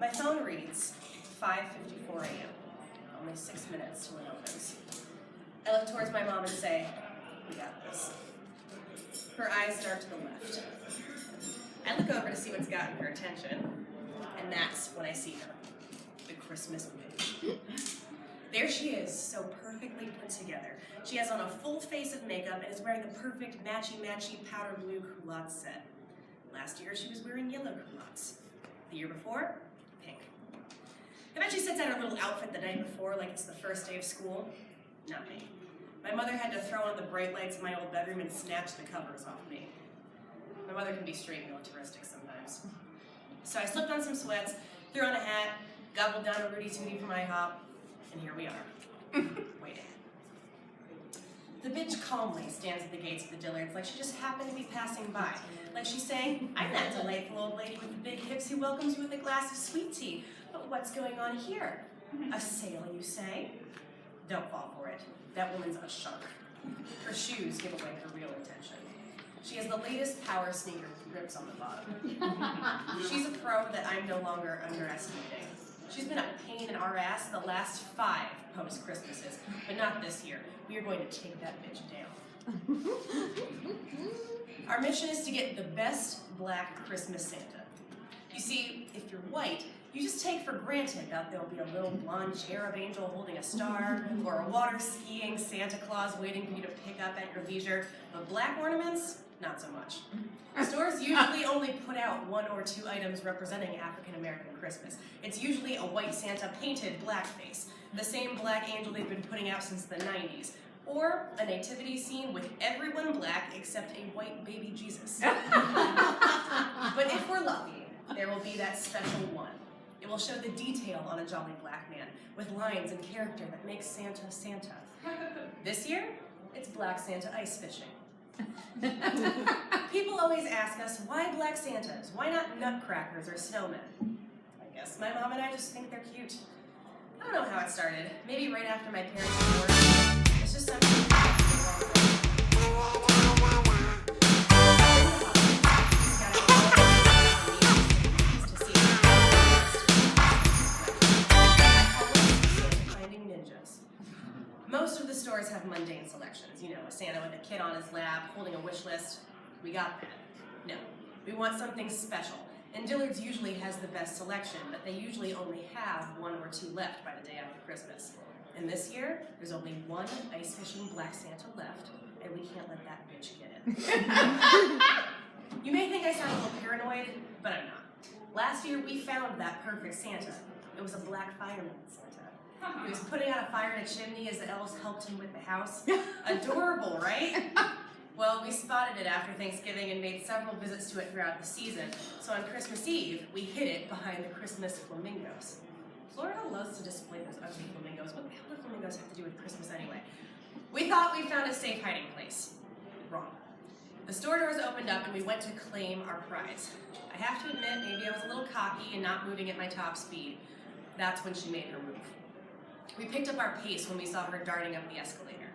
My phone reads 5:54 a.m. Only 6 minutes till it opens. I look towards my mom and say, we got this. Her eyes dart to the left. I look over to see what's gotten her attention, and that's when I see her, the Christmas bitch. There she is, so perfectly put together. She has on a full face of makeup and is wearing a perfect matchy-matchy powder blue culotte set. Last year she was wearing yellow culottes. The year before, pink. I bet she sets out her little outfit the night before like it's the first day of school. Not me. My mother had to throw on the bright lights in my old bedroom and snatch the covers off me. My mother can be straight militaristic sometimes. So I slipped on some sweats, threw on a hat, gobbled down a Rudy Tooty from IHOP, and here we are, waiting. The bitch calmly stands at the gates of the Dillards like she just happened to be passing by. Like she's saying, I'm that delightful old lady with the big hips who welcomes you with a glass of sweet tea. But what's going on here? A sale, you say? Don't fall for it. That woman's a shark. Her shoes give away her real intention. She has the latest power sneaker with rips on the bottom. She's a pro that I'm no longer underestimating. She's been a pain in our ass the last 5 post-Christmases, but not this year. We are going to take that bitch down. Our mission is to get the best black Christmas Santa. You see, if you're white, you just take for granted that there'll be a little blonde cherub angel holding a star, or a water-skiing Santa Claus waiting for you to pick up at your leisure. But black ornaments, not so much. Stores usually only put out 1 or 2 items representing African-American Christmas. It's usually a white Santa painted blackface, the same black angel they've been putting out since the 90s, or a nativity scene with everyone black except a white baby Jesus. But if we're lucky, there will be that special one. It will show the detail on a jolly black man, with lines and character that makes Santa Santa. This year, it's Black Santa ice fishing. People always ask us, why black Santas? Why not nutcrackers or snowmen? I guess my mom and I just think they're cute. I don't know how it started. Maybe right after my parents divorced. It's just something. Most of the stores have mundane selections. You know, a Santa with a kid on his lap, holding a wish list. We got that. No, we want something special. And Dillard's usually has the best selection, but they usually only have 1 or 2 left by the day after Christmas. And this year, there's only 1 ice fishing black Santa left, and we can't let that bitch get in. You may think I sound a little paranoid, but I'm not. Last year, we found that perfect Santa. It was a black fireman Santa. He was putting out a fire in a chimney as the elves helped him with the house. Adorable, right? Well, we spotted it after Thanksgiving and made several visits to it throughout the season. So on Christmas Eve, we hid it behind the Christmas flamingos. Florida loves to display those ugly flamingos. What the hell do flamingos have to do with Christmas anyway? We thought we found a safe hiding place. Wrong. The store doors opened up and we went to claim our prize. I have to admit, maybe I was a little cocky and not moving at my top speed. That's when she made her move. We picked up our pace when we saw her darting up the escalator.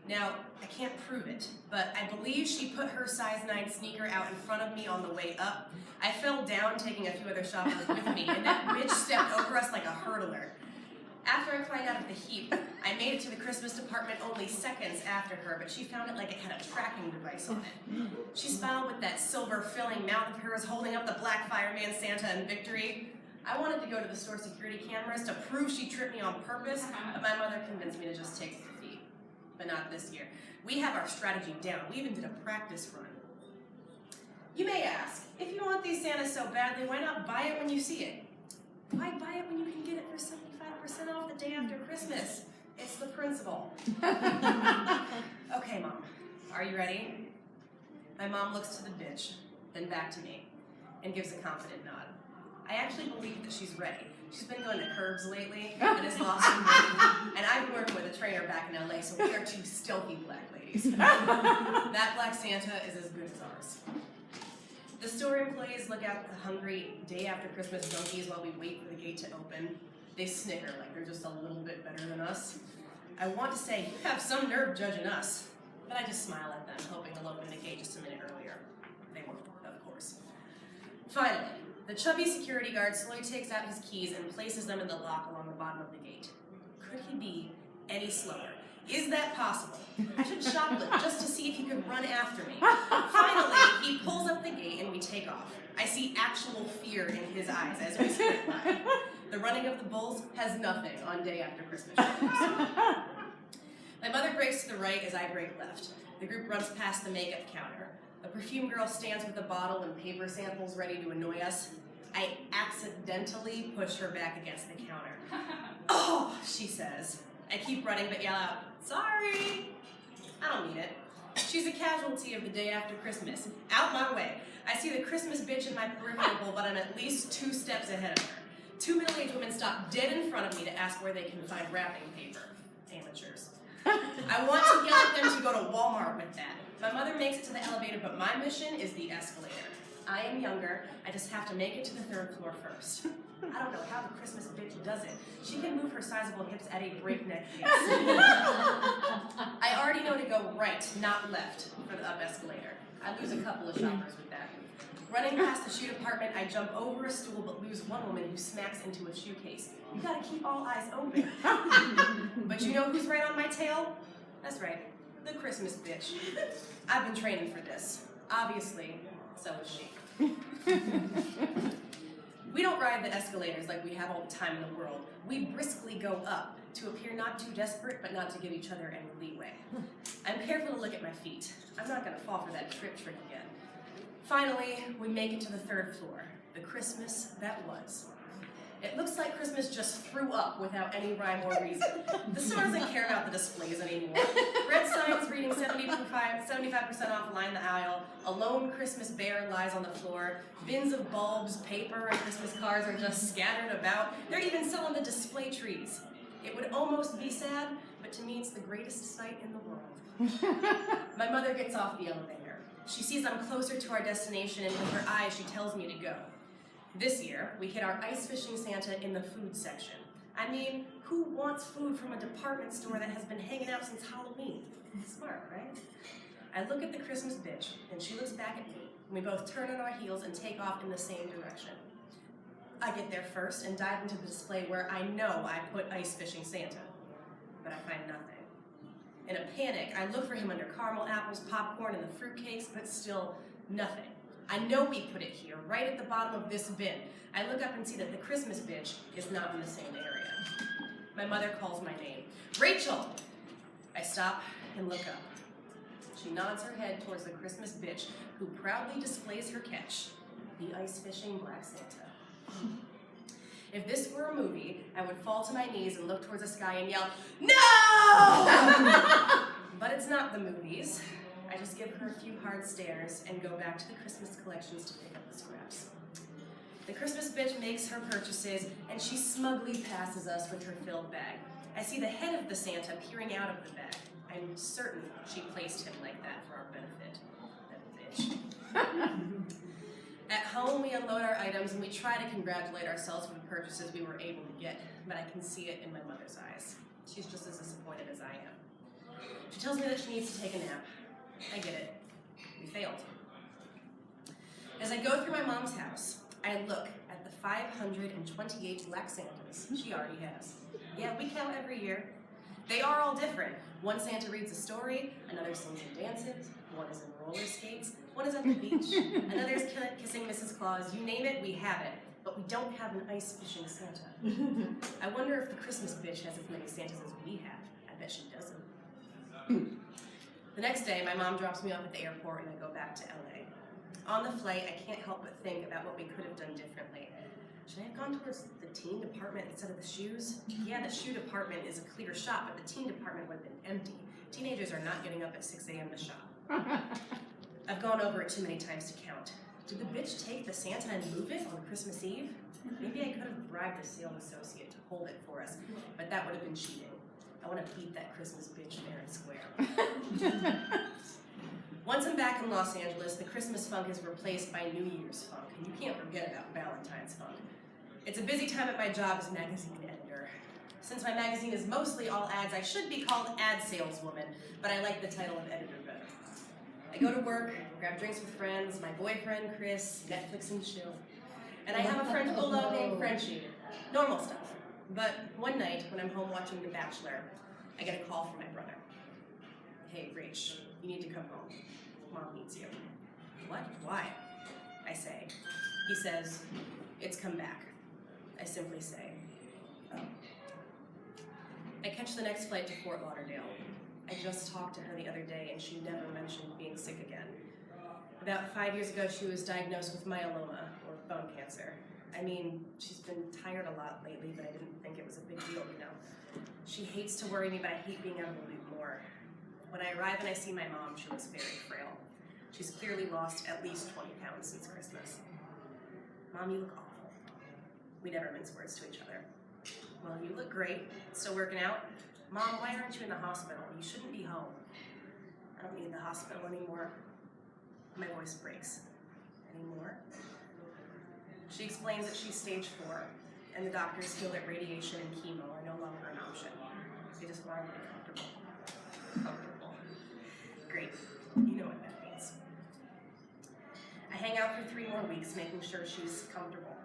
Now, I can't prove it, but I believe she put her size 9 sneaker out in front of me on the way up. I fell down, taking a few other shoppers with me, and that bitch stepped over us like a hurdler. After I climbed out of the heap, I made it to the Christmas department only seconds after her, but she found it like it had a tracking device on it. She smiled with that silver-filling mouth of hers, holding up the black fireman Santa in victory. I wanted to go to the store security cameras to prove she tripped me on purpose, but my mother convinced me to just take the defeat. But not this year. We have our strategy down. We even did a practice run. You may ask, if you want these Santas so badly, why not buy it when you see it? Why buy it when you can get it for 75% off the day after Christmas? It's the principle. Okay, Mom, are you ready? My mom looks to the bitch, then back to me, and gives a confident nod. I actually believe that she's ready. She's been going to curves lately and has lost some weight. And I've worked with a trainer back in LA, so we are 2 stealthy black ladies. That black Santa is as good as ours. The store employees look out the hungry day after Christmas donkeys while we wait for the gate to open. They snicker like they're just a little bit better than us. I want to say, you have some nerve judging us, but I just smile at them, hoping they'll open the gate just a minute earlier. They won't, of course. Finally, The chubby security guard slowly takes out his keys and places them in the lock along the bottom of the gate. Could he be any slower? Is that possible? I should shoplift just to see if he could run after me. Finally, he pulls up the gate and we take off. I see actual fear in his eyes as we sprint by. The running of the bulls has nothing on day after Christmas. My mother breaks to the right as I break left. The group runs past the makeup counter. A perfume girl stands with a bottle and paper samples ready to annoy us. I accidentally push her back against the counter. "Oh," she says. I keep running but yell out, "Sorry." I don't mean it. She's a casualty of the day after Christmas. Out my way. I see the Christmas bitch in my peripheral, but I'm at least 2 steps ahead of her. 2 middle-aged women stop dead in front of me to ask where they can find wrapping paper. Amateurs. I want to yell at them to go to Walmart with that. My mother makes it to the elevator, but my mission is the escalator. I am younger. I just have to make it to the 3rd floor first. I don't know how the Christmas bitch does it. She can move her sizable hips at a breakneck pace. I already know to go right, not left, for the up escalator. I lose a couple of shoppers with that. Running past the shoe department, I jump over a stool but lose one woman who smacks into a shoe case. You gotta keep all eyes open. But you know who's right on my tail? That's right, the Christmas bitch. I've been training for this. Obviously, so is she. We don't ride the escalators like we have all the time in the world. We briskly go up to appear not too desperate, but not to give each other any leeway. I'm careful to look at my feet. I'm not gonna fall for that trip trick again. Finally, we make it to the 3rd floor, the Christmas that was. It looks like Christmas just threw up without any rhyme or reason. The store doesn't care about the displays anymore. Red signs reading 75% off line the aisle. A lone Christmas bear lies on the floor. Bins of bulbs, paper, and Christmas cards are just scattered about. They're even selling the display trees. It would almost be sad, but to me it's the greatest sight in the world. My mother gets off the elevator. She sees I'm closer to our destination, and with her eyes she tells me to go. This year, we hit our ice fishing Santa in the food section. I mean, who wants food from a department store that has been hanging out since Halloween? Smart, right? I look at the Christmas bitch, and she looks back at me, and we both turn on our heels and take off in the same direction. I get there first and dive into the display where I know I put ice fishing Santa, but I find nothing. In a panic, I look for him under caramel apples, popcorn, and the fruitcakes, but still nothing. I know we put it here, right at the bottom of this bin. I look up and see that the Christmas bitch is not in the same area. My mother calls my name. "Rachel!" I stop and look up. She nods her head towards the Christmas bitch, who proudly displays her catch, the ice fishing black Santa. If this were a movie, I would fall to my knees and look towards the sky and yell, "No!" But it's not the movies. I just give her a few hard stares and go back to the Christmas collections to pick up the scraps. The Christmas bitch makes her purchases, and she smugly passes us with her filled bag. I see the head of the Santa peering out of the bag. I'm certain she placed him like that for our benefit. That bitch. At home, we unload our items, and we try to congratulate ourselves for the purchases we were able to get, but I can see it in my mother's eyes. She's just as disappointed as I am. She tells me that she needs to take a nap. I get it. We failed. As I go through my mom's house, I look at the 528 black Santas she already has. Yeah, we count every year. They are all different. One Santa reads a story, another sings and dances, one is in roller skates, one is at the beach, another is kissing Mrs. Claus. You name it, we have it. But we don't have an ice fishing Santa. I wonder if the Christmas bitch has as many Santas as we have. I bet she doesn't. The next day, my mom drops me off at the airport and I go back to LA. On the flight, I can't help but think about what we could have done differently. Should I have gone towards the teen department instead of the shoes? Yeah, the shoe department is a clear shot, but the teen department would have been empty. Teenagers are not getting up at 6 a.m. to shop. I've gone over it too many times to count. Did the bitch take the Santa and move it on Christmas Eve? Maybe I could have bribed the sales associate to hold it for us, but that would have been cheating. I want to beat that Christmas bitch fair and square. Once I'm back in Los Angeles, the Christmas funk is replaced by New Year's funk, and you can't forget about Valentine's funk. It's a busy time at my job as magazine editor. Since my magazine is mostly all ads, I should be called ad saleswoman, but I like the title of editor better. I go to work, grab drinks with friends, my boyfriend, Chris, Netflix and chill. And I have a French bulldog named Frenchie. Normal stuff. But one night, when I'm home watching The Bachelor, I get a call from my brother. Hey, Rach, you need to come home. Mom needs you. What? Why? I say. He says, it's come back. I simply say, oh. I catch the next flight to Fort Lauderdale. I just talked to her the other day and she never mentioned being sick again. About 5 years ago, she was diagnosed with myeloma, or bone cancer. I mean, she's been tired a lot lately, but I didn't think it was a big deal, you know. She hates to worry me, but I hate being out of the loop more. When I arrive and I see my mom, she looks very frail. She's clearly lost at least 20 pounds since Christmas. Mom, you look awful. We never mince words to each other. Well, you look great. Still working out? Mom, why aren't you in the hospital? You shouldn't be home. I don't need the hospital anymore. My voice breaks. Anymore? She explains that she's stage 4, and the doctors feel that radiation and chemo are no longer an option. They just want her to be comfortable. Comfortable. Great. You know what that means. I hang out for 3 more weeks, making sure she's comfortable.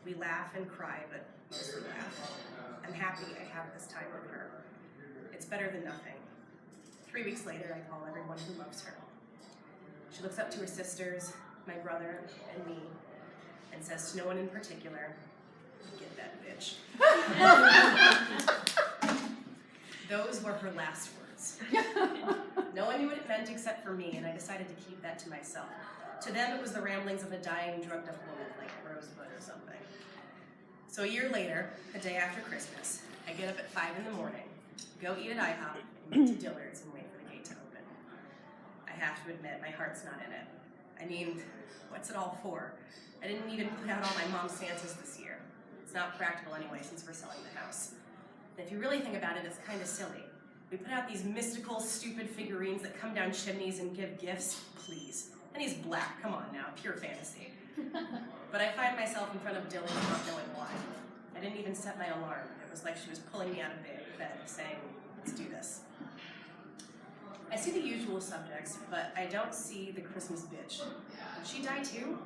We laugh and cry, but mostly laugh. I'm happy I have this time with her. It's better than nothing. 3 weeks later, I call everyone who loves her. She looks up to her sisters, my brother, and me, and says to no one in particular, get that bitch. Those were her last words. No one knew what it meant except for me, and I decided to keep that to myself. To them, it was the ramblings of a dying, drugged-up woman, like Rosebud or something. So a year later, the day after Christmas, I get up at 5 in the morning, go eat at IHOP, and get to Dillard's and wait for the gate to open. I have to admit, my heart's not in it. I mean, what's it all for? I didn't even put out all my mom's Santas this year. It's not practical anyway, since we're selling the house. And if you really think about it, it's kind of silly. We put out these mystical, stupid figurines that come down chimneys and give gifts, please. And he's black, come on now, pure fantasy. But I find myself in front of Dylan not knowing why. I didn't even set my alarm. It was like she was pulling me out of bed, saying, let's do this. I see the usual subjects, but I don't see the Christmas bitch. Did she die too?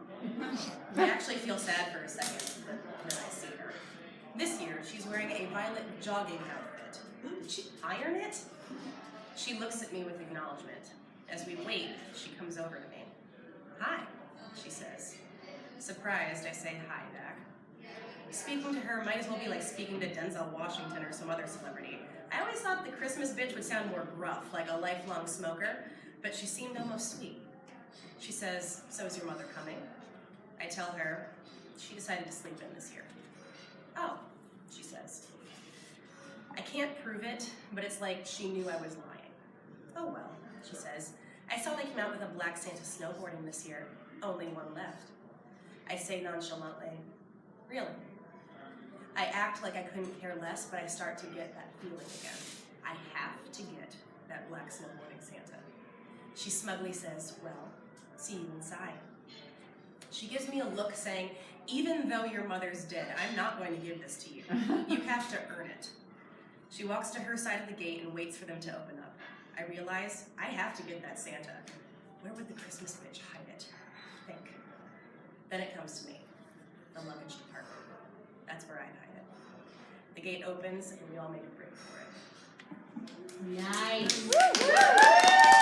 I actually feel sad for a second, but then I see her. This year, she's wearing a violet jogging outfit. Did she iron it? She looks at me with acknowledgement. As we wait, she comes over to me. Hi, she says. Surprised, I say hi back. Speaking to her might as well be like speaking to Denzel Washington or some other celebrity. I always thought the Christmas bitch would sound more gruff, like a lifelong smoker, but she seemed almost sweet. She says, so is your mother coming? I tell her, she decided to sleep in this year. Oh, she says. I can't prove it, but it's like she knew I was lying. Oh well, she says. I saw they came out with a black Santa snowboarding this year. Only one left. I say nonchalantly, really? I act like I couldn't care less, but I start to get that feeling again. I have to get that black snowboarding Santa. She smugly says, well, see you inside. She gives me a look saying, even though your mother's dead, I'm not going to give this to you. You have to earn it. She walks to her side of the gate and waits for them to open up. I realize I have to get that Santa. Where would the Christmas bitch hide it? Think. Then it comes to me, the luggage department. That's where I'd hide it. The gate opens and we all make a break for it. Nice.